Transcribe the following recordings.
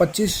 25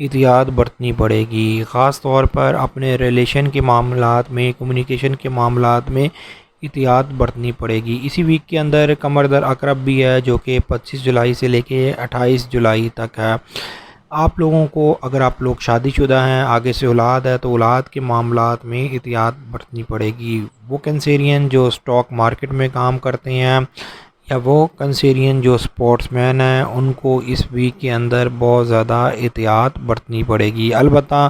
احتیاط برتنی پڑے گی، خاص طور پر اپنے ریلیشن کے معاملات میں، کمیونیکیشن کے معاملات میں احتیاط برتنی پڑے گی۔ اسی ویک کے اندر قمر در عقرب بھی ہے جو کہ 25 جولائی سے لے کے 28 جولائی تک ہے۔ آپ لوگوں کو، اگر آپ لوگ شادی شدہ ہیں، آگے سے اولاد ہے، تو اولاد کے معاملات میں احتیاط برتنی پڑے گی۔ وہ کنسیرین جو اسٹاک مارکیٹ میں کام کرتے ہیں یا وہ کنسیرین جو سپورٹس مین ہیں، ان کو اس ویک کے اندر بہت زیادہ احتیاط برتنی پڑے گی۔ البتہ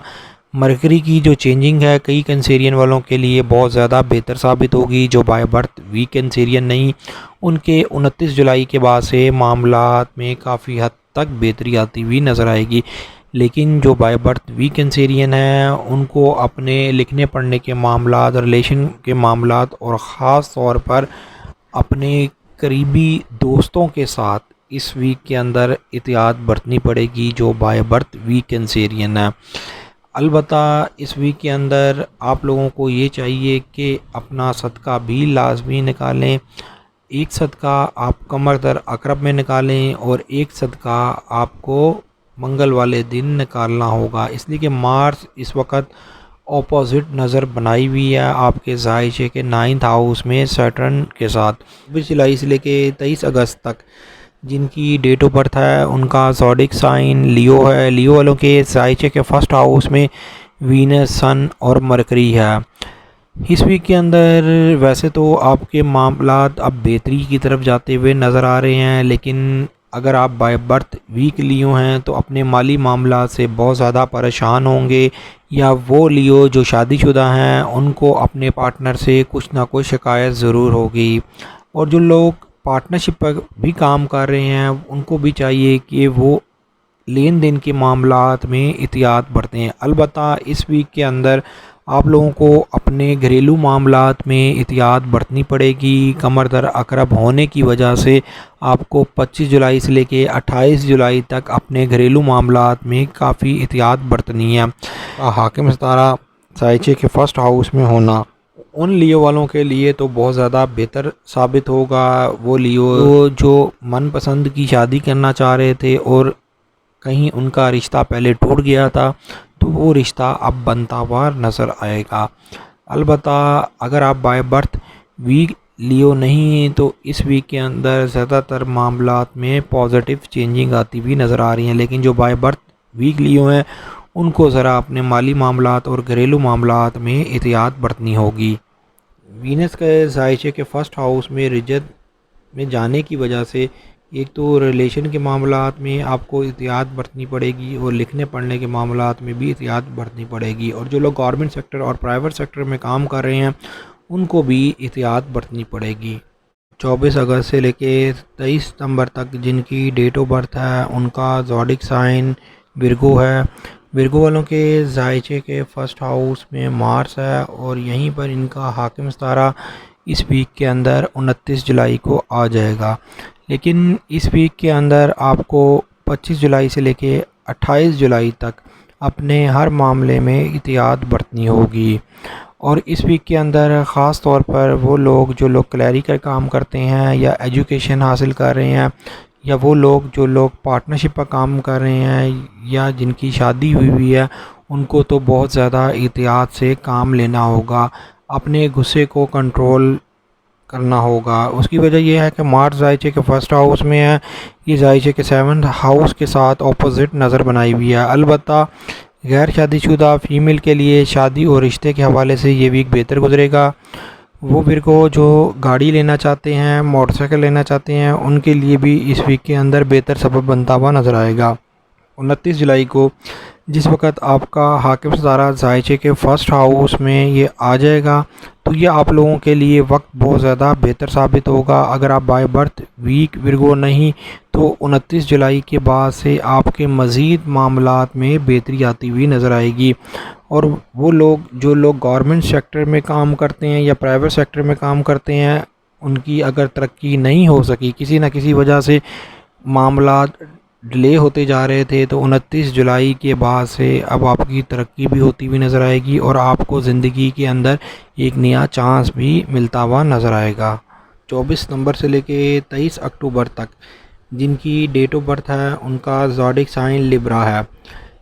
مرکری کی جو چینجنگ ہے کئی کنسیرین والوں کے لیے بہت زیادہ بہتر ثابت ہوگی۔ جو بائی برتھ ویک کنسیرین نہیں، ان کے 29 جولائی کے بعد سے معاملات میں کافی حد تک بہتری آتی ہوئی نظر آئے گی، لیکن جو بائی برتھ ویک کنسیرین ہیں ان کو اپنے لکھنے پڑھنے کے معاملات، ریلیشن کے معاملات اور خاص طور پر اپنے قریبی دوستوں کے ساتھ اس ویک کے اندر احتیاط برتنی پڑے گی جو بائی برتھ ویک کنسیرین ہے۔ البتہ اس ویک کے اندر آپ لوگوں کو یہ چاہیے کہ اپنا صدقہ بھی لازمی نکالیں۔ ایک صدقہ آپ قمر در عقرب میں نکالیں اور ایک صدقہ آپ کو منگل والے دن نکالنا ہوگا، اس لیے کہ مارس اس وقت اپوزٹ نظر بنائی ہوئی ہے آپ کے ذائچے کے 9th ہاؤس میں سیٹرن کے ساتھ۔ 20 جولائی سے لے کے 23 اگست تک جن کی ڈیٹ آف برتھ ہے ان کا زوڈک سائن لیو ہے۔ لیو والوں کے ذائچے کے فرسٹ ہاؤس میں وینس، سن اور مرکری ہے۔ اس ویک کے اندر ویسے تو آپ کے معاملات اب بہتری کی طرف جاتے ہوئے نظر آ رہے ہیں، لیکن اگر آپ بائی برتھ ویک لیو ہیں تو اپنے مالی معاملات سے بہت زیادہ پریشان ہوں گے، یا وہ لیو جو شادی شدہ ہیں ان کو اپنے پارٹنر سے کچھ نہ کچھ شکایت ضرور ہوگی، اور جو لوگ پارٹنرشپ پر بھی کام کر رہے ہیں ان کو بھی چاہیے کہ وہ لین دین کے معاملات میں احتیاط برتیں۔ البتہ اس ویک کے اندر آپ لوگوں کو اپنے گھریلو معاملات میں احتیاط برتنی پڑے گی۔ قمر در عقرب ہونے کی وجہ سے آپ کو 25 جولائی سے لے کے 28 جولائی تک اپنے گھریلو معاملات میں کافی احتیاط برتنی ہے۔ حاکم ستارہ ذائچے کے فرسٹ ہاؤس میں ہونا ان لیو والوں کے لیے تو بہت زیادہ بہتر ثابت ہوگا۔ وہ لیو جو من پسند کی شادی کرنا چاہ رہے تھے اور کہیں ان کا رشتہ پہلے ٹوٹ گیا تھا تو وہ رشتہ اب بنتا ہوا نظر آئے گا۔ البتہ اگر آپ بائی برتھ ویک لیو نہیں تو اس ویک کے اندر زیادہ تر معاملات میں پازیٹیو چینجنگ آتی ہوئی نظر آ رہی ہیں، لیکن جو بائی برتھ ویک لیو ہیں ان کو ذرا اپنے مالی معاملات اور گھریلو معاملات میں احتیاط برتنی ہوگی۔ وینس کے ذائچے کے فرسٹ ہاؤس میں رجت میں جانے کی وجہ سے ایک تو ریلیشن کے معاملات میں آپ کو احتیاط برتنی پڑے گی اور لکھنے پڑھنے کے معاملات میں بھی احتیاط برتنی پڑے گی، اور جو لوگ گورنمنٹ سیکٹر اور پرائیویٹ سیکٹر میں کام کر رہے ہیں ان کو بھی احتیاط برتنی پڑے گی۔ 24 اگست سے لے کے 23 ستمبر تک جن کی ڈیٹ آف برتھ ہے ان کا زوڈک سائن ورگو ہے۔ ورگو والوں کے ذائچے کے فرسٹ ہاؤس میں مارس ہے اور یہیں پر ان کا حاکم ستارہ اس ویک کے اندر 29 جولائی کو آ جائے گا، لیکن اس ویک کے اندر آپ کو 25 جولائی سے لے کے 28 جولائی تک اپنے ہر معاملے میں احتیاط برتنی ہوگی۔ اور اس ویک کے اندر خاص طور پر وہ لوگ جو لوگ کلیریکل کام کرتے ہیں یا ایجوکیشن حاصل کر رہے ہیں، یا وہ لوگ جو لوگ پارٹنرشپ پر کام کر رہے ہیں یا جن کی شادی ہوئی ہے ان کو تو بہت زیادہ احتیاط سے کام لینا ہوگا، اپنے غصے کو کنٹرول کرنا ہوگا۔ اس کی وجہ یہ ہے کہ مارس ذائچے کے فرسٹ ہاؤس میں ہے، یہ ذائچے کے 7th ہاؤس کے ساتھ اپوزٹ نظر بنائی ہوئی ہے۔ البتہ غیر شادی شدہ فیمیل کے لیے شادی اور رشتے کے حوالے سے یہ ویک بہتر گزرے گا۔ وہ ورگو جو گاڑی لینا چاہتے ہیں، موٹر سائیکل لینا چاہتے ہیں، ان کے لیے بھی اس ویک کے اندر بہتر سبب بنتا ہوا نظر آئے گا۔ 29 جولائی کو جس وقت آپ کا حاکم ستارہ ذائچے کے فرسٹ ہاؤس میں یہ آ جائے گا تو یہ آپ لوگوں کے لیے وقت بہت زیادہ بہتر ثابت ہوگا۔ اگر آپ بائی برتھ ویک ورگو نہیں تو 29 جولائی کے بعد سے آپ کے مزید معاملات میں بہتری آتی ہوئی نظر آئے گی، اور وہ لوگ جو لوگ گورنمنٹ سیکٹر میں کام کرتے ہیں یا پرائیویٹ سیکٹر میں کام کرتے ہیں ان کی اگر ترقی نہیں ہو سکی، کسی نہ کسی وجہ سے معاملات ڈیلے ہوتے جا رہے تھے، تو 29 جولائی کے بعد سے اب آپ کی ترقی بھی ہوتی ہوئی نظر آئے گی اور آپ کو زندگی کے اندر ایک نیا چانس بھی ملتا ہوا نظر آئے گا۔ 24 ستمبر سے لے کے 23 اکتوبر تک جن کی ڈیٹ آف برتھ ہے ان کا زوڈک سائن لیبرا ہے۔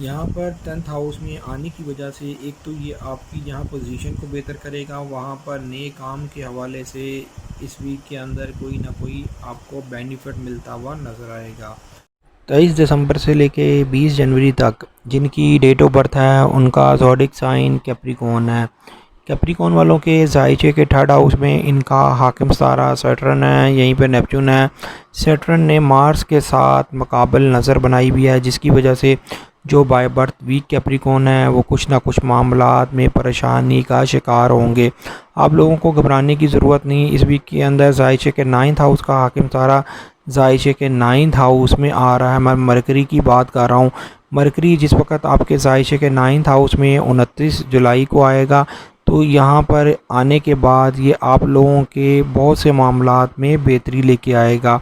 یہاں پر 10th ہاؤس میں آنے کی وجہ سے ایک تو یہ آپ کی جہاں پوزیشن کو بہتر کرے گا، وہاں پر نئے کام کے حوالے سے اس ویک کے اندر کوئی نہ کوئی آپ کو بینیفٹ ملتا ہوا نظر آئے گا۔ 23 دسمبر سے لے کے 20 جنوری تک جن کی ڈیٹ آف برتھ ہے ان کا زوڈک سائن کیپریکون ہے۔ کیپریکون والوں کے زائچے کے 3rd ہاؤس میں ان کا حاکم ستارہ سیٹرن ہے، یہیں پہ نیپچون ہے۔ سیٹرن نے مارس کے ساتھ مقابل نظر بنائی بھی ہے، جس کی وجہ سے جو بائی برتھ ویک کیپریکون ہے وہ کچھ نہ کچھ معاملات میں پریشانی کا شکار ہوں گے۔ آپ لوگوں کو گھبرانے کی ضرورت نہیں۔ اس ویک کے اندر زائچے کے 9th ہاؤس کا حاکم ستارہ زائچے کے 9th ہاؤس میں آ رہا ہے۔ میں مرکری کی بات کر رہا ہوں۔ مرکری جس وقت آپ کے زائچے کے 9th ہاؤس میں 29 جولائی کو آئے گا، تو یہاں پر آنے کے بعد یہ آپ لوگوں کے بہت سے معاملات میں بہتری لے کے آئے گا۔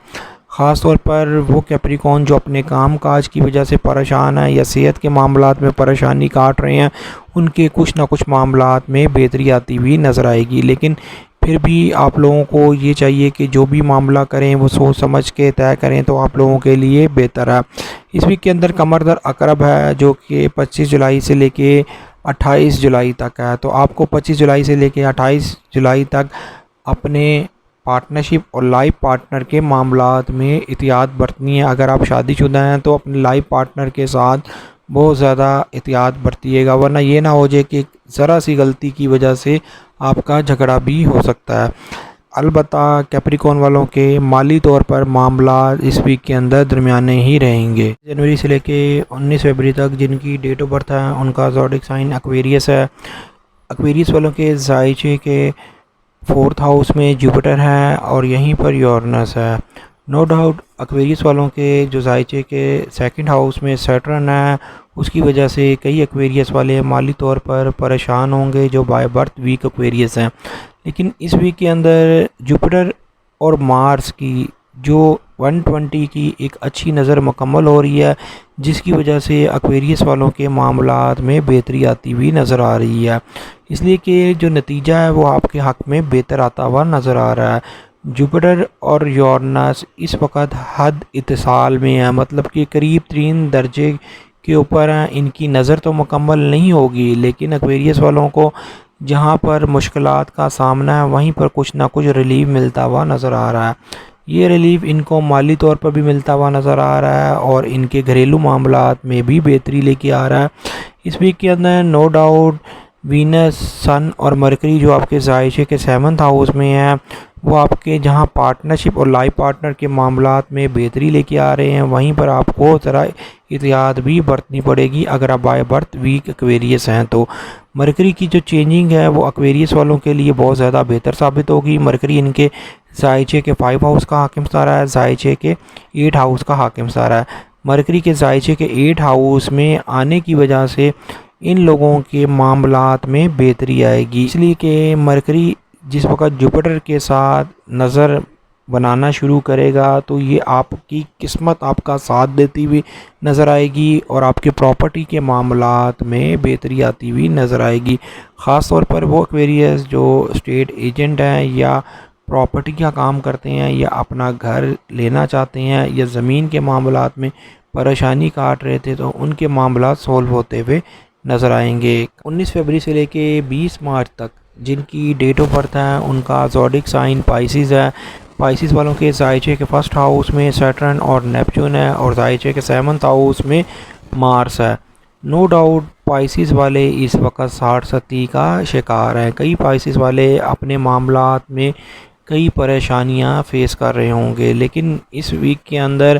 خاص طور پر وہ کیپریکون جو اپنے کام کاج کی وجہ سے پریشان ہیں یا صحت کے معاملات میں پریشانی کاٹ رہے ہیں، ان کے کچھ نہ کچھ معاملات میں بہتری آتی ہوئی نظر آئے گی۔ لیکن پھر بھی آپ لوگوں کو یہ چاہیے کہ جو بھی معاملہ کریں وہ سوچ سمجھ کے طے کریں تو آپ لوگوں کے لیے بہتر ہے۔ اس ویک کے اندر قمر در عقرب ہے جو کہ 25 جولائی سے لے کے 28 جولائی تک ہے، تو آپ کو 25 جولائی سے لے کے 28 جولائی تک اپنے پارٹنرشپ اور لائف پارٹنر کے معاملات میں احتیاط برتنی ہے۔ اگر آپ شادی شدہ ہیں تو اپنے لائف پارٹنر کے ساتھ بہت زیادہ احتیاط برتیے گا، ورنہ یہ نہ ہو جائے کہ ذرا سی غلطی کی وجہ سے آپ کا جھگڑا بھی ہو سکتا ہے۔ البتہ کیپریکون والوں کے مالی طور پر معاملات اس ویک کے اندر درمیانے ہی رہیں گے۔ جنوری سے لے کے 19 فروری تک جن کی ڈیٹ آف برتھ ہے ان کا زوڈک سائن ایکویریس ہے۔ ایکویریس والوں کے زائچے کے 4th ہاؤس میں جوپیٹر ہے اور یہیں پر یورنس ہے۔ نو ڈاؤٹ ایکویریس والوں کے جو زائچے کے 2nd ہاؤس میں سیٹرن ہے، اس کی وجہ سے کئی ایکویریس والے مالی طور پر پریشان ہوں گے جو بائی برتھ ویک ایکویریس ہیں۔ لیکن اس ویک کے اندر جوپیٹر اور مارس کی جو 120 کی ایک اچھی نظر مکمل ہو رہی ہے، جس کی وجہ سے ایکویریس والوں کے معاملات میں بہتری آتی ہوئی نظر آ رہی ہے، اس لیے کہ جو نتیجہ ہے وہ آپ کے حق میں بہتر آتا ہوا نظر آ رہا ہے۔ جوپیٹر اور یورنس اس وقت حد اتصال میں ہے، مطلب کہ قریب ترین درجے کے اوپر ہیں۔ ان کی نظر تو مکمل نہیں ہوگی، لیکن ایکویریس والوں کو جہاں پر مشکلات کا سامنا ہے وہیں پر کچھ نہ کچھ ریلیف ملتا ہوا نظر آ رہا ہے۔ یہ ریلیف ان کو مالی طور پر بھی ملتا ہوا نظر آ رہا ہے اور ان کے گھریلو معاملات میں بھی بہتری لے کے آ رہا ہے۔ اس ویک کے اندر نو ڈاؤٹ وینس، سن اور مرکری جو آپ کے زائچے کے 7th ہاؤس میں ہیں، وہ آپ کے جہاں پارٹنرشپ اور لائف پارٹنر کے معاملات میں بہتری لے کے آ رہے ہیں، وہیں پر آپ کو ذرا احتیاط بھی برتنی پڑے گی اگر آپ بائی برتھ ویک ایکویریس ہیں تو۔ مرکری کی جو چینجنگ ہے وہ ایکویریس والوں کے لیے بہت زیادہ بہتر ثابت ہوگی۔ مرکری ان کے زائچے کے 5 ہاؤس کا حاکم ستارہ ہے، زائچے کے 8 ہاؤس کا حاکم ستارہ ہے۔ مرکری کے زائچے کے 8 ہاؤس میں آنے کی وجہ سے ان لوگوں کے معاملات میں بہتری آئے گی، اس لیے کہ مرکری جس وقت جوپیٹر کے ساتھ نظر بنانا شروع کرے گا تو یہ آپ کی قسمت آپ کا ساتھ دیتی ہوئی نظر آئے گی اور آپ کے پراپرٹی کے معاملات میں بہتری آتی ہوئی نظر آئے گی۔ خاص طور پر وہ ایکویریس جو اسٹیٹ ایجنٹ ہیں یا پراپرٹی کا کام کرتے ہیں یا اپنا گھر لینا چاہتے ہیں یا زمین کے معاملات میں پریشانی کاٹ رہے تھے تو ان کے معاملات سولو ہوتے ہوئے نظر آئیں گے۔ 19 فروری سے لے کے 20 مارچ تک جن کی ڈیٹ آف برتھ ہے ان کا زوڈک سائن پائسیز ہے۔ پائسیز والوں کے زائچے کے 1st ہاؤس میں سیٹرن اور نیپچون ہے اور زائچے کے 7th ہاؤس میں مارس ہے۔ نو ڈاؤٹ پائسیز والے اس وقت 60-70 کا شکار ہیں۔ کئی پائسیز والے اپنے معاملات میں کئی پریشانیاں فیس کر رہے ہوں گے، لیکن اس ویک کے اندر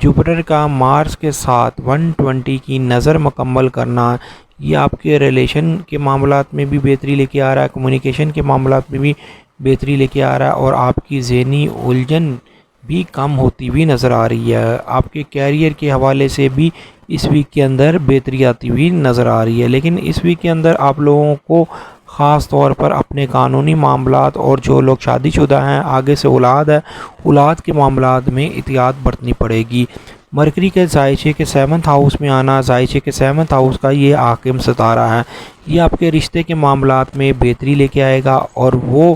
جوپیٹر کا مارس کے ساتھ 120 کی نظر مکمل کرنا یہ آپ کے ریلیشن کے معاملات میں بھی بہتری لے کے آ رہا ہے، کمیونیکیشن کے معاملات میں بھی بہتری لے کے آ رہا ہے اور آپ کی ذہنی الجھن بھی کم ہوتی ہوئی نظر آ رہی ہے۔ آپ کے کیریئر کے حوالے سے بھی اس ویک کے اندر بہتری آتی ہوئی نظر آ رہی ہے، لیکن اس ویک کے اندر آپ لوگوں کو خاص طور پر اپنے قانونی معاملات اور جو لوگ شادی شدہ ہیں آگے سے اولاد ہے، اولاد کے معاملات میں احتیاط برتنی پڑے گی۔ مرکری کے زائچے کے 7th ہاؤس میں آنا، زائچے کے 7th ہاؤس کا یہ حاکم ستارہ ہے، یہ آپ کے رشتے کے معاملات میں بہتری لے کے آئے گا اور وہ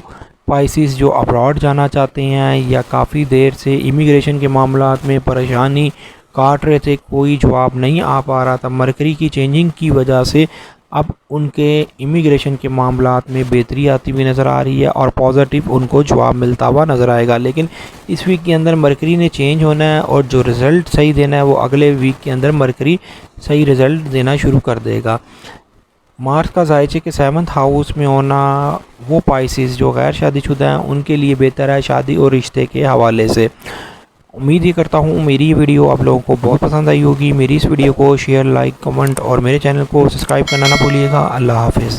پائسیز جو ابراڈ جانا چاہتے ہیں یا کافی دیر سے امیگریشن کے معاملات میں پریشانی کاٹ رہے تھے، کوئی جواب نہیں آ پا رہا تھا۔ مرکری کی چینجنگ کی وجہ سے اب ان کے امیگریشن کے معاملات میں بہتری آتی ہوئی نظر آ رہی ہے اور پازیٹیو ان کو جواب ملتا ہوا نظر آئے گا۔ لیکن اس ویک کے اندر مرکری نے چینج ہونا ہے اور جو رزلٹ صحیح دینا ہے وہ اگلے ویک کے اندر مرکری صحیح رزلٹ دینا شروع کر دے گا۔ مارس کا زائچے کے 7th ہاؤس میں ہونا وہ پائسز جو غیر شادی شدہ ہیں ان کے لیے بہتر ہے شادی اور رشتے کے حوالے سے۔ امید یہ کرتا ہوں میری یہ ویڈیو آپ لوگوں کو بہت پسند آئی ہوگی۔ میری اس ویڈیو کو شیئر، لائک، کمنٹ اور میرے چینل کو سبسکرائب کرنا نہ بھولیے گا۔ اللہ حافظ۔